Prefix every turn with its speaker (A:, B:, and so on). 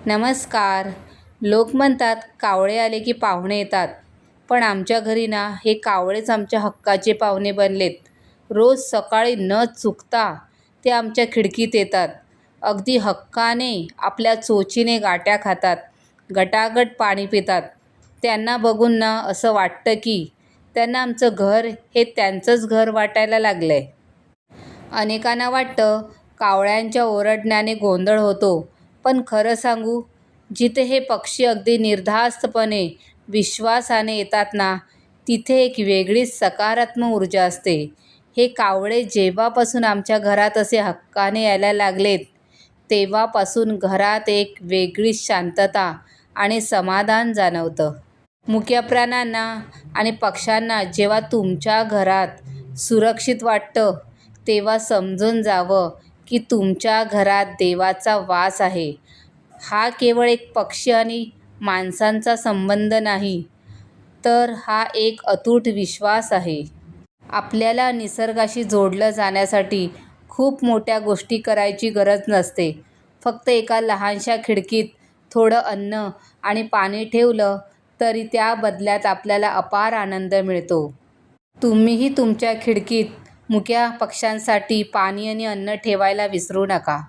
A: नमस्कार. लोक म्हणतात कावळे आले की पाहुणे येतात, पण आमच्या घरी ना हे कावळेच आमच्या हक्काचे पाहुणे बनलेत. रोज सकाळी न चुकता ते आमच्या खिडकीत येतात. अगदी हक्काने आपल्या चोचीने गाट्या खातात, गटागट पाणी पितात. त्यांना बघून ना असं वाटतं की त्यांना आमचं घर हे त्यांचंच घर वाटायला लागलंय. अनेकांना वाटतं कावळ्यांच्या ओरडण्याने गोंधळ होतो, पण खरं सांगू, जिथे हे पक्षी अगदी निर्धास्तपणे विश्वासाने येतात ना, तिथे एक वेगळीच सकारात्मक ऊर्जा असते. हे कावळे जेव्हापासून आमच्या घरात असे हक्काने यायला लागलेत, तेव्हापासून घरात एक वेगळीच शांतता आणि समाधान जाणवतं. मुक्या प्राण्यांना आणि पक्ष्यांना जेव्हा तुमच्या घरात सुरक्षित वाटतं, तेव्हा समजून जावं की तुमच्या घरात देवाचा वास आहे. हा केवळ एक पक्षी आणि माणसांचा संबंध नाही, तर हा एक अतूट विश्वास आहे. आपल्याला निसर्गाशी जोडलं जाण्यासाठी खूप मोठ्या गोष्टी करायची गरज नसते. फक्त एका लहानशा खिडकीत थोडं अन्न आणि पाणी ठेवलं तरी त्या बदल्यात आपल्याला अपार आनंद मिळतो. तुम्हीही तुमच्या खिडकीत मुक्या पक्ष्यांसाठी पाणी आणि अन्न ठेवायला विसरू नका.